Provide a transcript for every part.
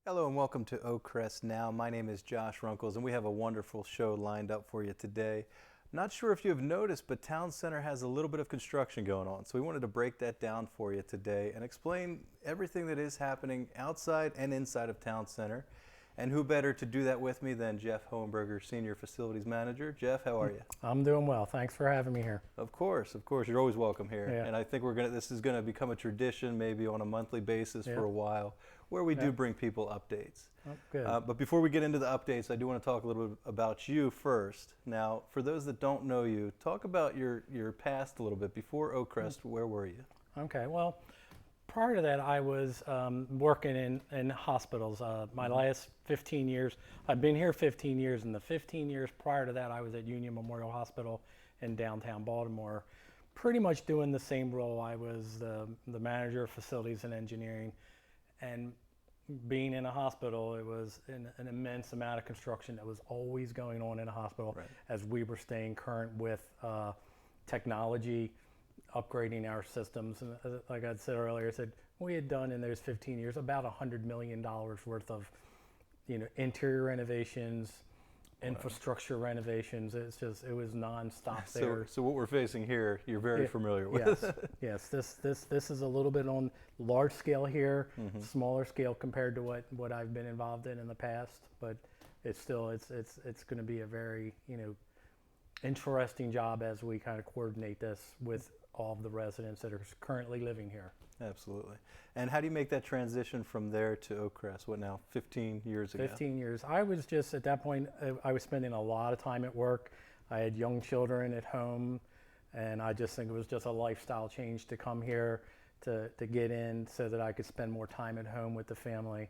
Hello and welcome to Crest Now. My name is Josh Runkles and we have a wonderful show lined up for you today. Not sure if you have noticed, but Town Center has a little bit of construction going on. So we wanted to break that down for you today and explain everything that is happening outside and inside of Town Center. And who better to do that with me than Jeff Hohenberger, Senior Facilities Manager. Jeff, how are you? I'm doing well. Thanks for having me here. Of course. You're always welcome here. Yeah. And I think this is going to become a tradition, maybe on a monthly basis for a while, where we do bring people updates. Oh, good. But before we get into the updates, I do want to talk a little bit about you first. Now, for those that don't know you, talk about your past a little bit. Before Oakcrest, where were you? Okay, well, prior to that, I was working in hospitals. My last 15 years, I've been here 15 years, and the 15 years prior to that, I was at Union Memorial Hospital in downtown Baltimore, pretty much doing the same role. I was the manager of facilities and engineering, and being in a hospital, it was an immense amount of construction that was always going on in a hospital, Right. as we were staying current with technology, upgrading our systems. And like I said earlier, I said we had done in those 15 years about $100 million worth of, interior renovations, infrastructure renovations. It was nonstop there. So what we're facing here, you're very familiar with. Yes. This is a little bit on large scale here, smaller scale compared to what I've been involved in the past, but it's still it's going to be a very interesting job as we kind of coordinate this with all of the residents that are currently living here. Absolutely. And how do you make that transition from there to Oakcrest? What now, 15 years ago? 15 years. I was just, at that point, I was spending a lot of time at work. I had young children at home, and I just think it was just a lifestyle change to come here to get in so that I could spend more time at home with the family.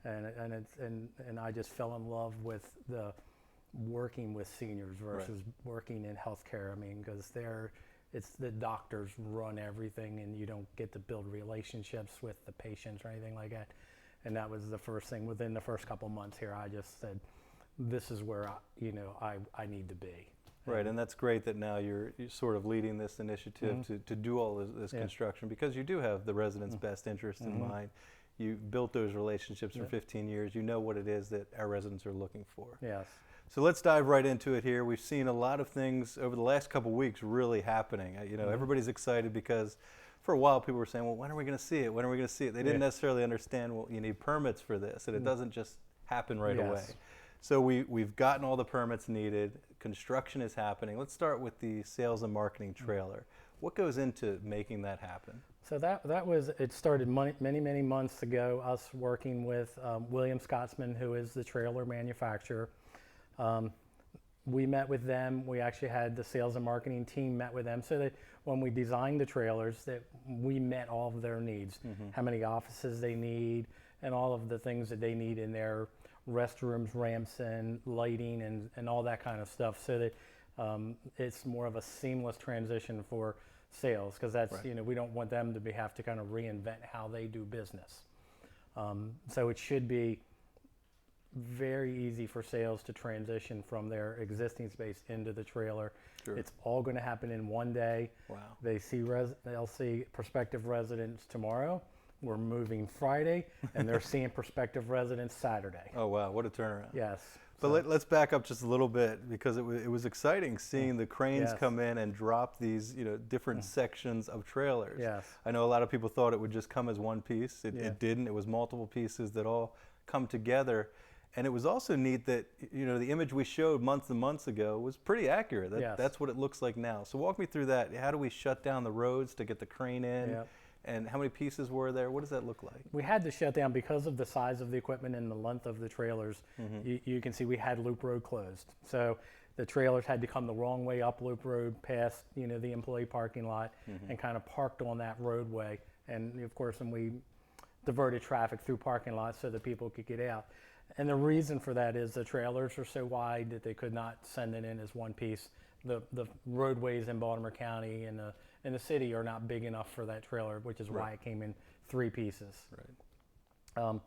And I just fell in love with the working with seniors versus working in healthcare. I mean, because it's the doctors run everything, and you don't get to build relationships with the patients or anything like that. And that was the first thing. Within the first couple months here, I just said, this is where I need to be. Right, and that's great that now you're sort of leading this initiative to do all this construction, because you do have the residents' best interest in mind. You built those relationships for 15 years. You know what it is that our residents are looking for. Yes. So let's dive right into it here. We've seen a lot of things over the last couple of weeks really happening. Everybody's excited because for a while people were saying, well, when are we going to see it? When are we going to see it? They didn't necessarily understand, well, you need permits for this, and it doesn't just happen right away. So we've gotten all the permits needed. Construction is happening. Let's start with the sales and marketing trailer. What goes into making that happen? So it started many months ago, us working with William Scotsman, who is the trailer manufacturer. We met with them. We actually had the sales and marketing team met with them, so that when we designed the trailers, that we met all of their needs, how many offices they need, and all of the things that they need in their restrooms, ramps, and lighting, and all that kind of stuff, so that it's more of a seamless transition for sales, because that's we don't want them to have to kind of reinvent how they do business. So it should be very easy for sales to transition from their existing space into the trailer. Sure. It's all going to happen in one day. Wow. They'll see prospective residents tomorrow. We're moving Friday, and they're seeing prospective residents Saturday. Oh wow, what a turnaround. Yes. But let's back up just a little bit, because it was exciting seeing the cranes come in and drop these different sections of trailers. Yes. I know a lot of people thought it would just come as one piece. It didn't. It was multiple pieces that all come together. And it was also neat that the image we showed months and months ago was pretty accurate. That's what it looks like now. So walk me through that. How do we shut down the roads to get the crane in? Yep. And how many pieces were there? What does that look like? We had to shut down because of the size of the equipment and the length of the trailers. You can see we had Loop Road closed. So the trailers had to come the wrong way up Loop Road past the employee parking lot and kind of parked on that roadway. And of course, and we diverted traffic through parking lots so that people could get out. And the reason for that is the trailers are so wide that they could not send it in as one piece. The roadways in Baltimore County and the city are not big enough for that trailer, which is why it came in 3 pieces. Right.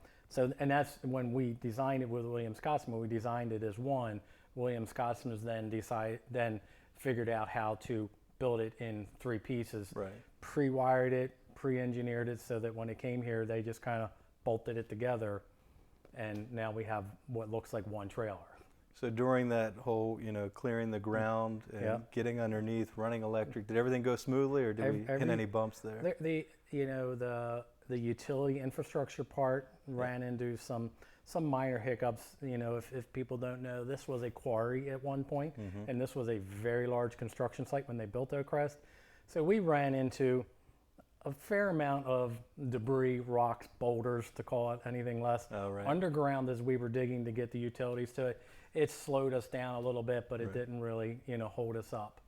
And that's when we designed it with William Scotsman. We designed it as one. William Scotsman then figured out how to build it in 3 pieces. Right. Pre-wired it, pre-engineered it so that when it came here, they just kind of bolted it together. and now we have what looks like one trailer. So during that whole, clearing the ground and getting underneath, running electric, did everything go smoothly, or did we hit any bumps there? The utility infrastructure part ran into some minor hiccups. If people don't know, this was a quarry at one point, and this was a very large construction site when they built Oak Crest. So we ran into a fair amount of debris, rocks, boulders, to call it anything less, underground as we were digging to get the utilities to it. It slowed us down a little bit, but it didn't really, hold us up.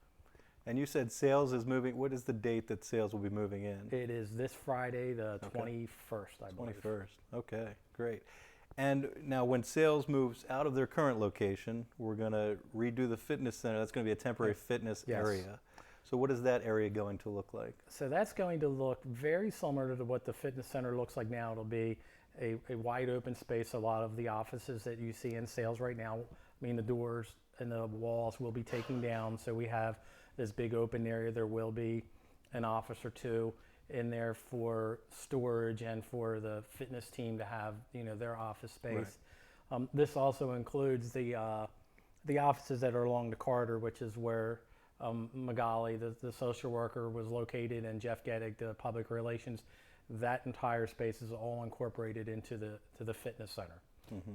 And you said sales is moving. What is the date that sales will be moving in? It is this Friday, the 21st, I believe. 21st. Okay, great. And now when sales moves out of their current location, we're going to redo the fitness center. That's going to be a temporary fitness area. So what is that area going to look like? So that's going to look very similar to what the fitness center looks like now. It'll be a wide open space. A lot of the offices that you see in sales right now, the doors and the walls will be taken down. So we have this big open area. There will be an office or two in there for storage and for the fitness team to have, their office space. Right. This also includes the offices that are along the corridor, which is where Magali, the social worker, was located, and Jeff Gettig, the public relations. That entire space is all incorporated into the fitness center. Mm-hmm.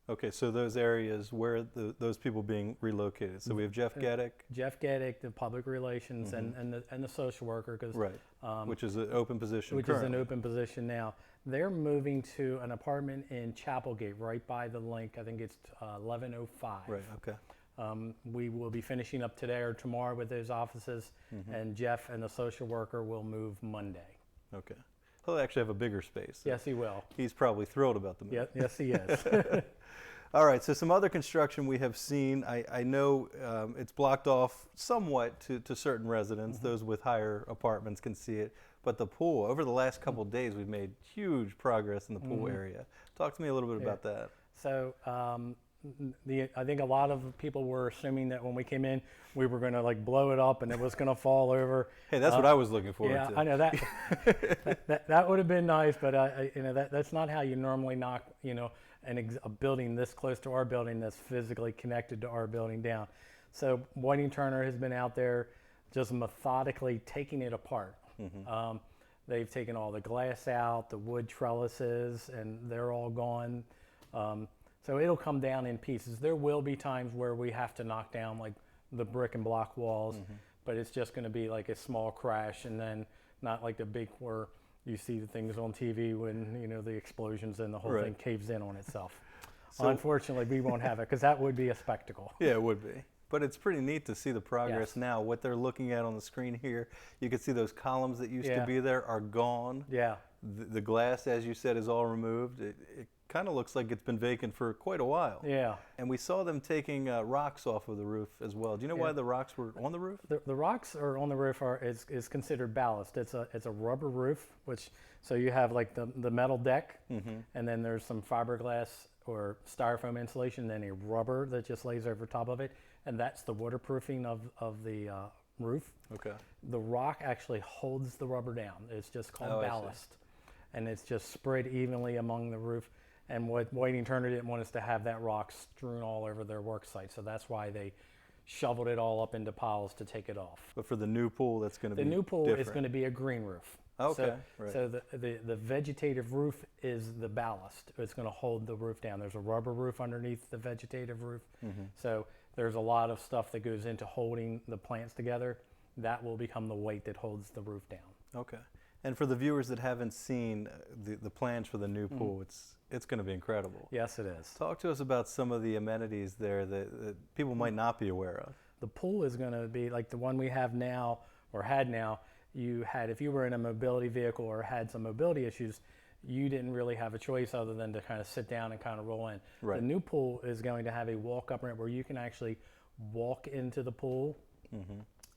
Okay, so those areas where those people being relocated. So we have Jeff Gettig. Jeff Gettig, the public relations, and the social worker, which is an open position. Which currently. Is an open position now. They're moving to an apartment in Chapelgate, right by the link. I think it's 1105. Right. Okay. We will be finishing up today or tomorrow with those offices, and Jeff and the social worker will move Monday. Okay. He'll actually have a bigger space. So yes, he will. He's probably thrilled about the move. Yes, he is. All right, so some other construction we have seen. I know it's blocked off somewhat to certain residents. Those with higher apartments can see it. But the pool, over the last couple of days, we've made huge progress in the pool area. Talk to me a little bit about that. So I think a lot of people were assuming that when we came in, we were going to blow it up and it was going to fall over. Hey, that's what I was looking forward to. Yeah, I know that would have been nice, but that's not how you normally knock a building this close to our building that's physically connected to our building down. So Whiting Turner has been out there just methodically taking it apart. They've taken all the glass out, the wood trellises, and they're all gone. So it'll come down in pieces. There will be times where we have to knock down the brick and block walls, but it's just going to be like a small crash, and then not like the big where you see the things on TV when the explosions and the whole thing caves in on itself. So, unfortunately, we won't have it because that would be a spectacle. Yeah, it would be. But it's pretty neat to see the progress now. What they're looking at on the screen here, you can see those columns that used to be there are gone. Yeah. The glass, as you said, is all removed. It kind of looks like it's been vacant for quite a while. Yeah. And we saw them taking rocks off of the roof as well. Do you know why the rocks were on the roof? The rocks are on the roof is considered ballast. It's a rubber roof, so you have the metal deck, and then there's some fiberglass or styrofoam insulation, then a rubber that just lays over top of it, and that's the waterproofing of the roof. Okay. The rock actually holds the rubber down. It's just called ballast, and it's just spread evenly among the roof. And what Whiting Turner didn't want us to have that rock strewn all over their work site, so that's why they shoveled it all up into piles to take it off. But for the new pool, that's going to be the new pool different. is going to be a green roof. Okay. So the vegetative roof is the ballast. It's going to hold the roof down. There's a rubber roof underneath the vegetative roof. So there's a lot of stuff that goes into holding the plants together. That will become the weight that holds the roof down. Okay. And for the viewers that haven't seen the plans for the new pool, it's going to be incredible. Yes, it is. Talk to us about some of the amenities there that people might not be aware of. The pool is going to be like the one we have now, or had now. If you were in a mobility vehicle or had some mobility issues, you didn't really have a choice other than to kind of sit down and kind of roll in. Right. The new pool is going to have a walk-up ramp where you can actually walk into the pool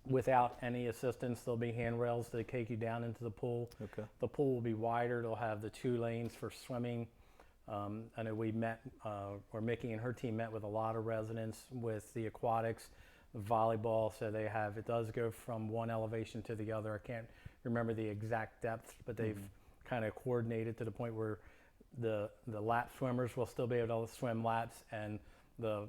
without any assistance. There'll be handrails that take you down into the pool. Okay. The pool will be wider. It'll have the 2 lanes for swimming. I know Mickey and her team met with a lot of residents with the aquatics, volleyball. So it does go from one elevation to the other. I can't remember the exact depth, but they've kind of coordinated to the point where the lap swimmers will still be able to swim laps, and the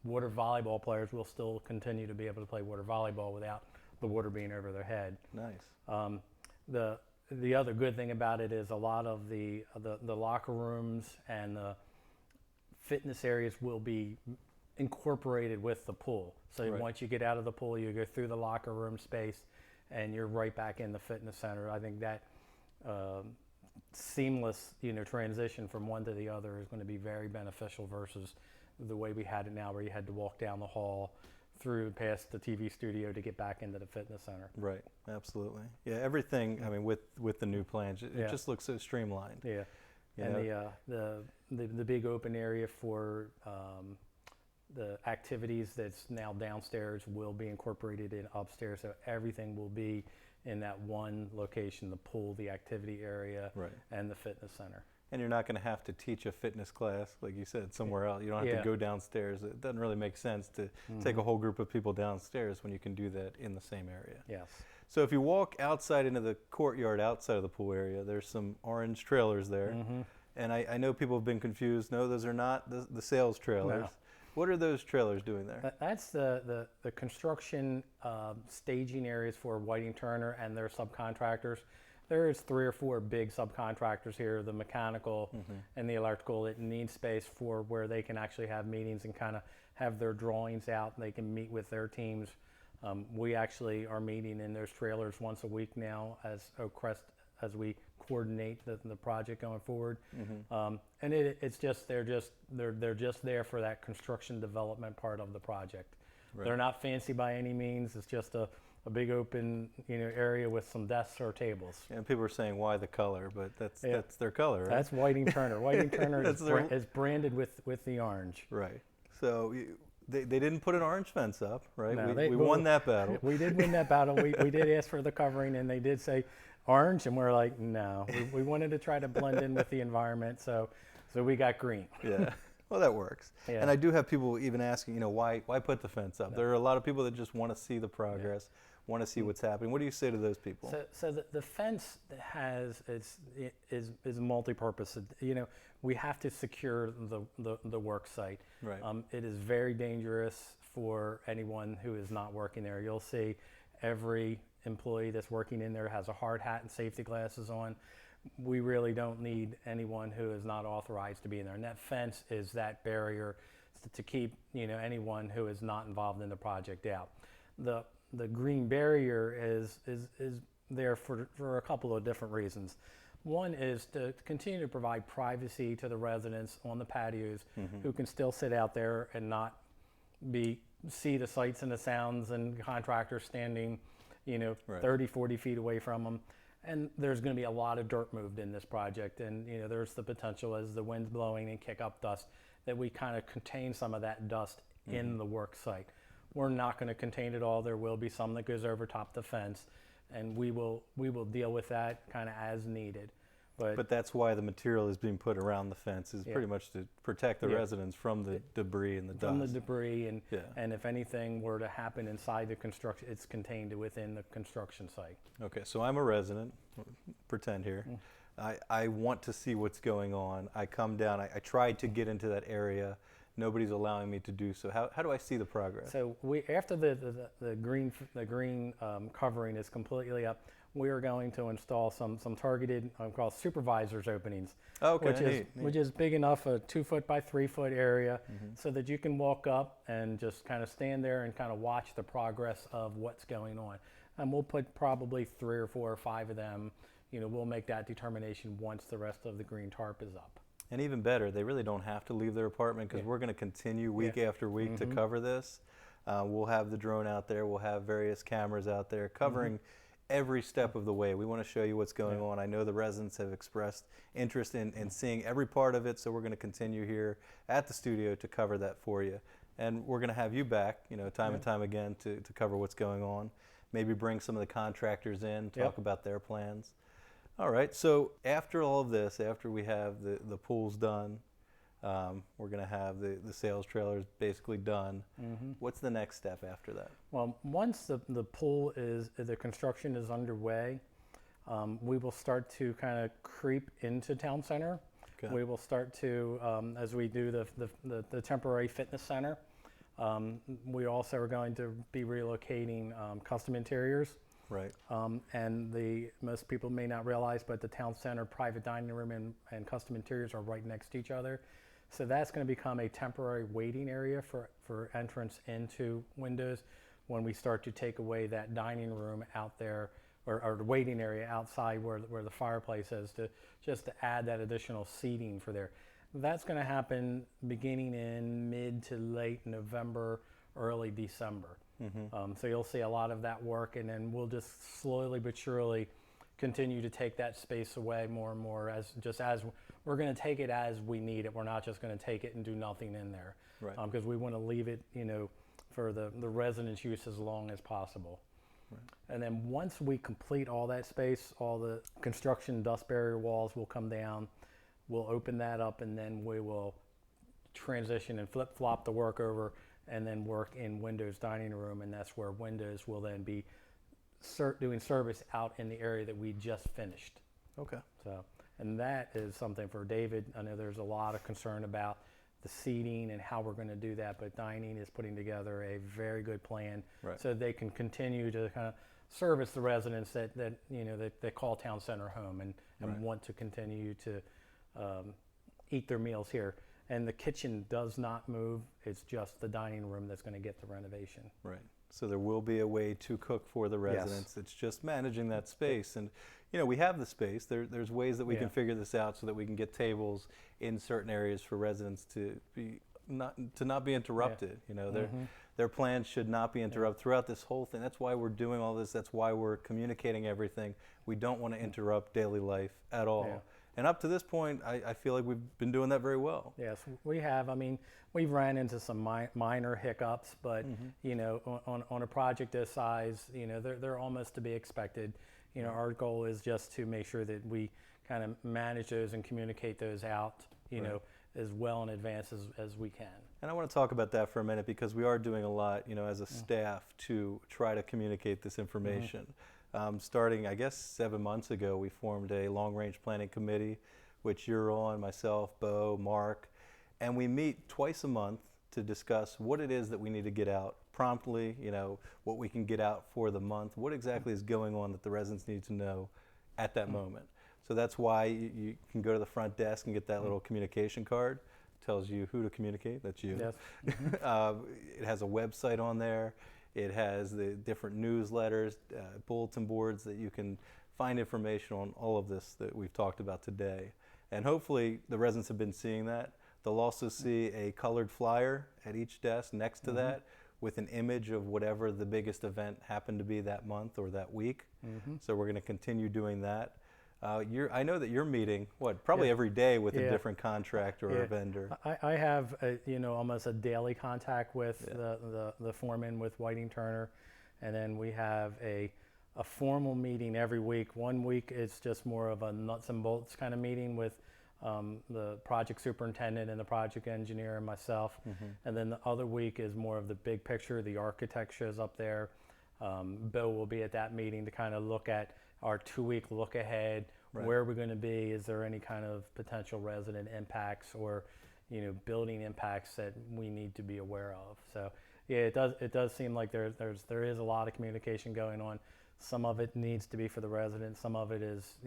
water volleyball players will still continue to be able to play water volleyball without the water being over their head. Nice. The other good thing about it is a lot of the locker rooms and the fitness areas will be incorporated with the pool. So Right. once you get out of the pool, you go through the locker room space, and you're right back in the fitness center. I think that seamless, transition from one to the other is going to be very beneficial versus the way we had it now, where you had to walk down the hall through past the TV studio to get back into the fitness center. Right. Absolutely. Yeah. Everything. I mean, with the new plans, it Yeah. just looks so streamlined. Yeah, You and know? the big open area for the activities that's now downstairs will be incorporated in upstairs, so everything will be in that one location: the pool, the activity area, Right. and the fitness center. And you're not going to have to teach a fitness class, like you said, somewhere else. You don't have Yeah. to go downstairs. It doesn't really make sense to take a whole group of people downstairs when you can do that in the same area. Yes. So if you walk outside into the courtyard outside of the pool area, there's some orange trailers there. And I know people have been confused. No, those are not the sales trailers. No. What are those trailers doing there? That's the construction staging areas for Whiting Turner and their subcontractors. There's 3 or 4 big subcontractors here, the mechanical and the electrical, that need space for where they can actually have meetings and kind of have their drawings out, and they can meet with their teams. We actually are meeting in those trailers once a week now as Crest, as we coordinate the project going forward. And it's just they're just there for that construction development part of the project. Right. They're not fancy by any means. It's just a big open area with some desks or tables. And people are saying, why the color? But that's their color, right? That's Whiting Turner. Whiting Turner That's is branded with the orange. Right. So they didn't put an orange fence up, right? No, we won that battle. We did win that battle. We did ask for the covering, and they did say orange, and we're like, no. We wanted to try to blend in with the environment, so we got green. Yeah. Well, that works. Yeah. And I do have people even asking, why put the fence up? There are a lot of people that just want to see the progress, want to see what's happening. What do you say to those people? So the fence is multi-purpose. We have to secure the work site. Right. It is very dangerous for anyone who is not working there. You'll see every employee that's working in there has a hard hat and safety glasses on. We really don't need anyone who is not authorized to be in there. And that fence is that barrier to keep anyone who is not involved in the project out. The green barrier is there for a couple of different reasons. One is to continue to provide privacy to the residents on the patios who can still sit out there and not see the sights and the sounds and contractors standing 30, 40 feet away from them. And there's going to be a lot of dirt moved in this project, and there's the potential, as the wind's blowing and kick up dust, that we kind of contain some of that dust in the work site. We're not going to contain it all. There will be some that goes over top the fence, and we will deal with that kind of as needed. But that's why the material is being put around the fence, is pretty much to protect the residents from the debris and the dust. From the debris, and Yeah. if anything were to happen inside the construction, it's contained within the construction site. Okay, so I'm a resident, pretend here. I want to see what's going on. I come down, I tried to get into that area. Nobody's allowing me to do so. How do I see the progress? So after the green covering is completely up, we are going to install some targeted, called supervisors openings. Okay, which is big enough, a 2 foot by 3 foot area, so that you can walk up and just kind of stand there and kind of watch the progress of what's going on. And we'll put probably 3 or 4 or 5 of them. We'll make that determination once the rest of the green tarp is up. And even better, they really don't have to leave their apartment, because we're going to continue week after week to cover this. We'll have the drone out there. We'll have various cameras out there covering every step of the way. We want to show you what's going on. I know the residents have expressed interest in seeing every part of it, so we're going to continue here at the studio to cover that for you. And we're going to have you back, time and time again to cover what's going on. Maybe bring some of the contractors in, talk about their plans. All right, so after all of this, after we have the pools done, we're going to have the sales trailers basically done. What's the next step after that? Well, once the pool the construction is underway, we will start to kind of creep into town center. Okay. We will start to, as we do the temporary fitness center, we also are going to be relocating custom interiors. Right. And most people may not realize, but the town center private dining room and custom interiors are right next to each other. So that's going to become a temporary waiting area for entrance into Windows when we start to take away that dining room out there, or the waiting area outside where the fireplace is, just to add that additional seating for there. That's going to happen beginning in mid to late November, early December. So you'll see a lot of that work, and then we'll just slowly but surely continue to take that space away more and more as we're going to take it as we need it. We're not just going to take it and do nothing in there, Right. Because we want to leave it, for the residents' use as long as possible. Right. And then once we complete all that space, all the construction dust barrier walls will come down. We'll open that up, and then we will transition and flip-flop the work over and then work in Windows dining room, and that's where Windows will then be doing service out in the area that we just finished. Okay. So, and that is something for David. I know there's a lot of concern about the seating and how we're going to do that, but dining is putting together a very good plan, Right. so they can continue to kind of service the residents that call town center home and Right. want to continue to eat their meals here. And the kitchen does not move. It's just the dining room that's going to get the renovation. Right. So there will be a way to cook for the residents. It's just managing that space. And, we have the space. There's ways that we can figure this out so that we can get tables in certain areas for residents to not be interrupted. Their plans should not be interrupted throughout this whole thing. That's why we're doing all this. That's why we're communicating everything. We don't want to interrupt daily life at all. Yeah. And up to this point, I feel like we've been doing that very well. Yes, we have. I mean, we've ran into some minor hiccups, but on a project this size, they're almost to be expected. Our goal is just to make sure that we kind of manage those and communicate those out, as well in advance as we can. And I want to talk about that for a minute, because we are doing a lot, as a staff, to try to communicate this information. Starting, I guess, 7 months ago, we formed a long-range planning committee, which you're on, myself, Bo, Mark, and we meet twice a month to discuss what it is that we need to get out promptly, what we can get out for the month, what exactly is going on that the residents need to know at that moment. So that's why you can go to the front desk and get that little communication card. Tells you who to communicate. That's you. Yes. It has a website on there. It has the different newsletters, bulletin boards that you can find information on all of this that we've talked about today. And hopefully the residents have been seeing that. They'll also see a colored flyer at each desk next to that with an image of whatever the biggest event happened to be that month or that week. So we're going to continue doing that. I know that you're meeting, probably every day with a different contractor or a vendor. I have, almost a daily contact with the foreman with Whiting Turner, and then we have a formal meeting every week. 1 week it's just more of a nuts and bolts kind of meeting with the project superintendent and the project engineer and myself, and then the other week is more of the big picture. The architect shows up there. Bill will be at that meeting to kind of look at our 2-week look ahead. Right. Where are we going to be? Is there any kind of potential resident impacts or, building impacts that we need to be aware of? So, yeah, it does seem like there is a lot of communication going on. Some of it needs to be for the residents. Some of it is,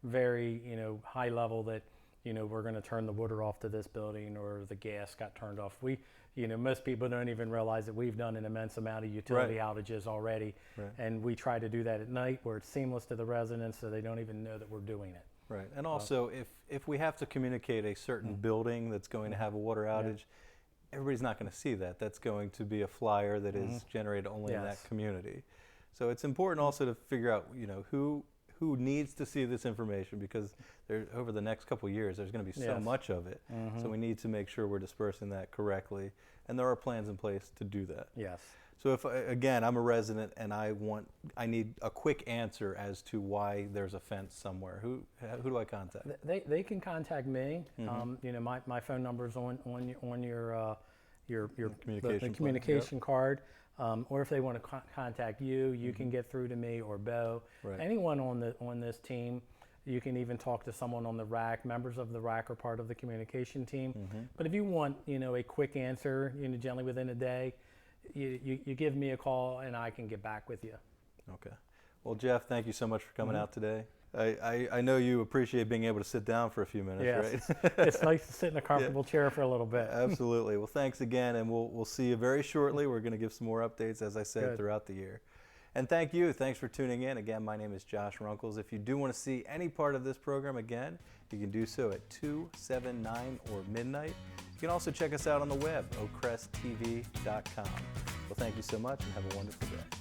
very, high level that, we're going to turn the water off to this building or the gas got turned off. Most people don't even realize that we've done an immense amount of utility outages already, and we try to do that at night where it's seamless to the residents, so they don't even know that we're doing it. Right, and also if we have to communicate a certain building that's going to have a water outage, everybody's not going to see that. That's going to be a flyer that is generated only in that community. So it's important also to figure out, who needs to see this information, because over the next couple of years there's going to be so much of it. So we need to make sure we're dispersing that correctly, and there are plans in place to do that. Yes. So if again I'm a resident and I need a quick answer as to why there's a fence somewhere, who do I contact? They can contact me. My phone number is on your communication card. Or if they want to contact you, you can get through to me or Bo. Right. Anyone on this team. You can even talk to someone on the RAC. Members of the RAC are part of the communication team. But if you want, a quick answer, generally within a day, you give me a call and I can get back with you. Okay. Well, Jeff, thank you so much for coming out today. I know you appreciate being able to sit down for a few minutes, right? It's nice to sit in a comfortable chair for a little bit. Absolutely. Well, thanks again, and we'll see you very shortly. We're going to give some more updates, as I said, throughout the year. And thank you. Thanks for tuning in. Again, my name is Josh Runkles. If you do want to see any part of this program again, you can do so at 2, 7, 9, or midnight. You can also check us out on the web, crest.tv.com. Well, thank you so much, and have a wonderful day.